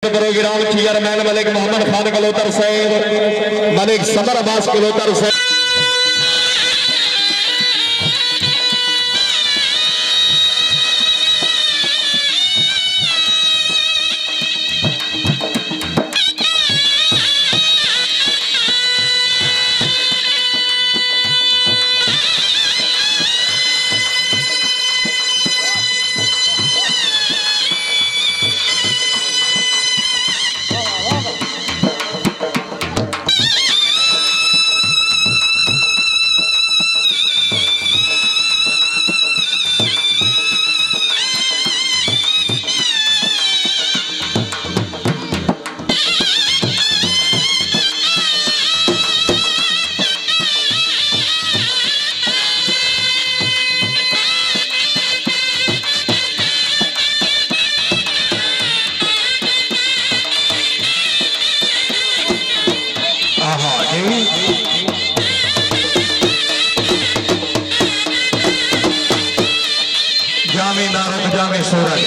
Programme chairman Malik Mohammad Khan कलोतर साहब, Malik summer Abbas कलोतर साहब। जामे नारक जामे सूरज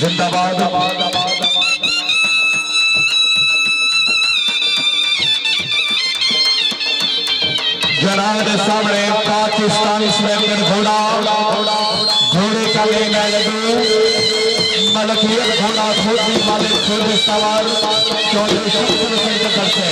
जिंदाबाद। जनाब के सामने पाकिस्तानी स्नैपर घोड़ा, घोड़े का लेना लगे मलकियत घोड़ा खोजी मालिक खुद सवार चौधरी शंकर सेंटर से।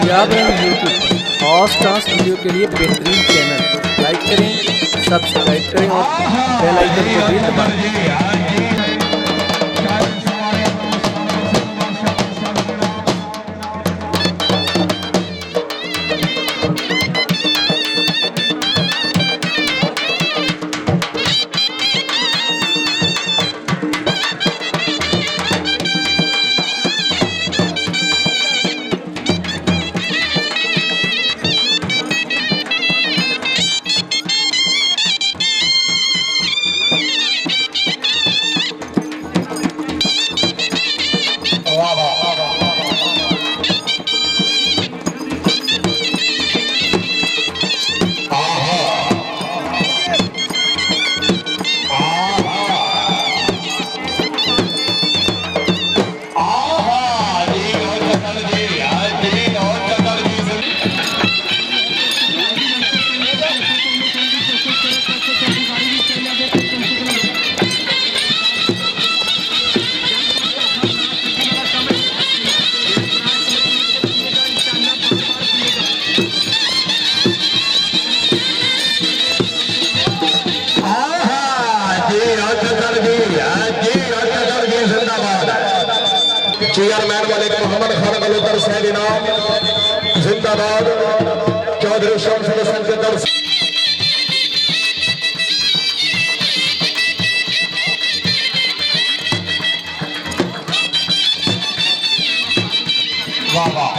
क्या बात यूट्यूब और स्टार्स वीडियो के लिए बेहतरीन चैनल लाइक करें, सब्सक्राइब करें और बेल आइकन को भी दबाएं। चेयरमैन मलिक मोहम्मद खान कबूतर साहब इनाम जिंदाबाद। चौधरी शम्स हसन के तरफ वाह वाह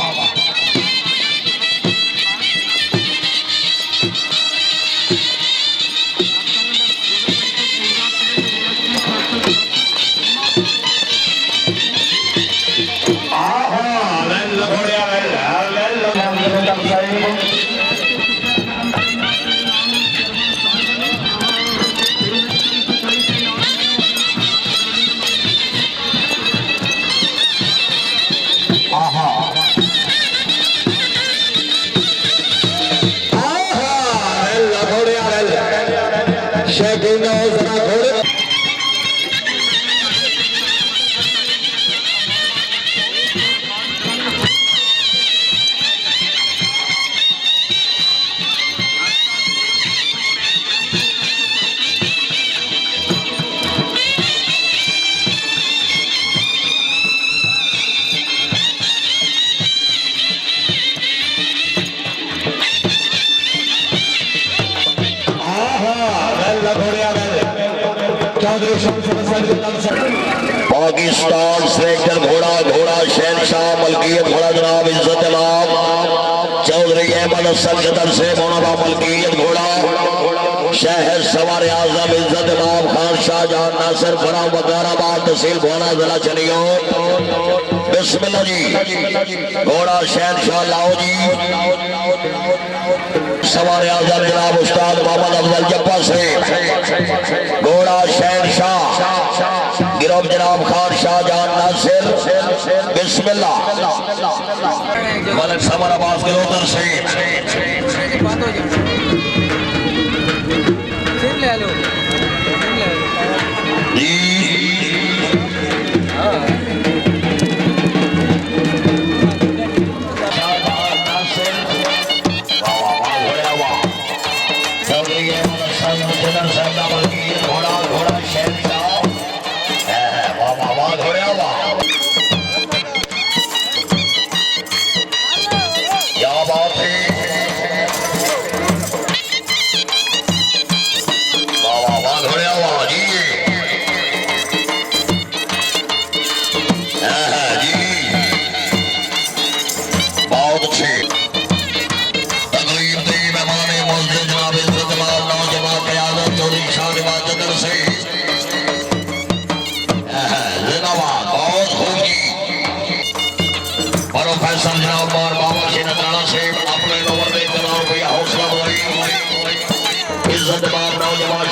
पाकिस्तान सेक्टर घोड़ा घोड़ा शहनशाह मलकियत घोड़ा जनाब इज्जत इमाम चौधरी अहमद हसन के तरफ से मौलाना मलकियत घोड़ा शहर सवार आजम इज्जत इमाम खान शाहजहां नासिर फरा वकाराबाद तहसील भोना जिला चलियो बिस्मिल्लाह जी घोड़ा शहनशाह लाओ जी सवार आजम जनाब उस्ताद मोहम्मद अफजल जब्बा से घोड़ा शहनशाह गिरफ्त जनाब खान शाहजहां नासिर बिस्मिल्लाह मलिक समर अब्बास के उधर से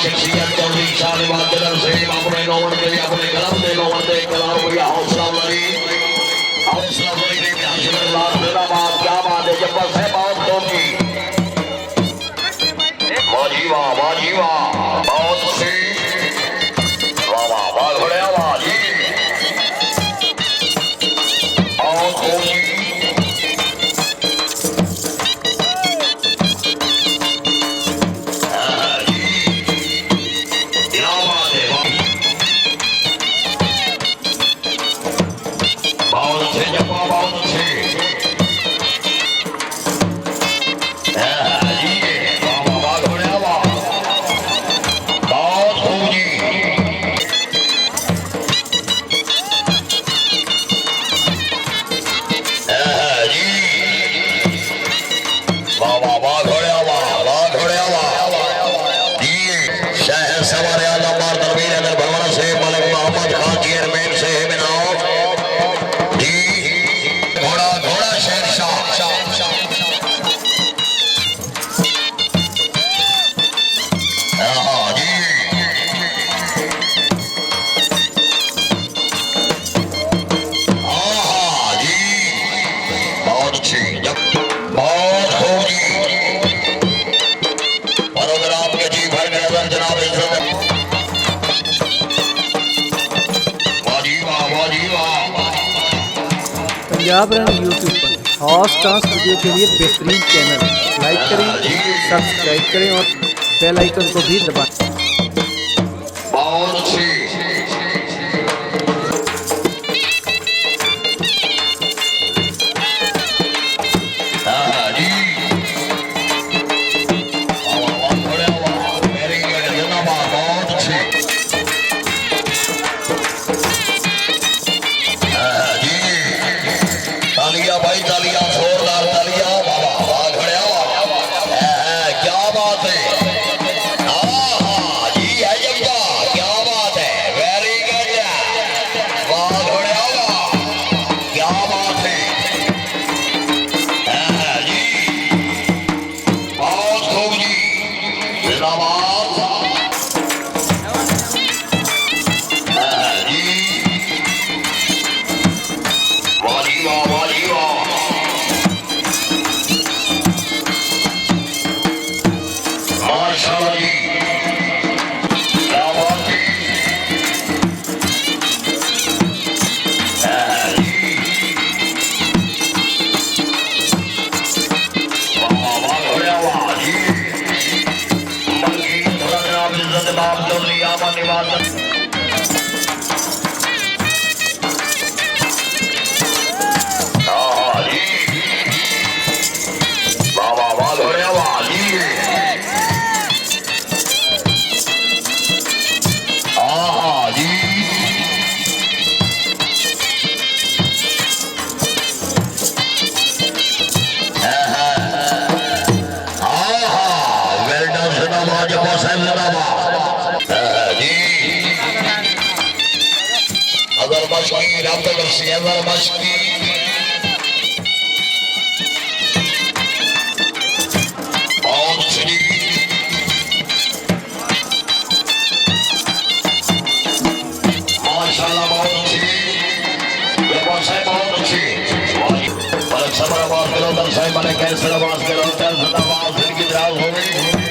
शख्सियत चौधरी शाह से अपने नौवन के अपने कलम दे नौवन दे कलाम भैया हौसला वाली क्या बात है जब बस है बहुत दोगी वाजी वाह बहुत सी वाह वाह वाह घोड़े आवाज बहुत दोगी पंजाब रन यूट्यूब पर हॉट डांस वीडियो के लिए बेहतरीन चैनल लाइक करें, सब्सक्राइब करें और बेल आइकन को भी दबाएं। बहुत अच्छी अजहर मशकी रब्बुल अजहर मशकी और श्री माशाल्लाह बहुत अच्छी ये बहुत अच्छी और समय बात करो दर्शाई मैंने कैसे आवाज करो दर्द आवाज इनकी दराज हो गई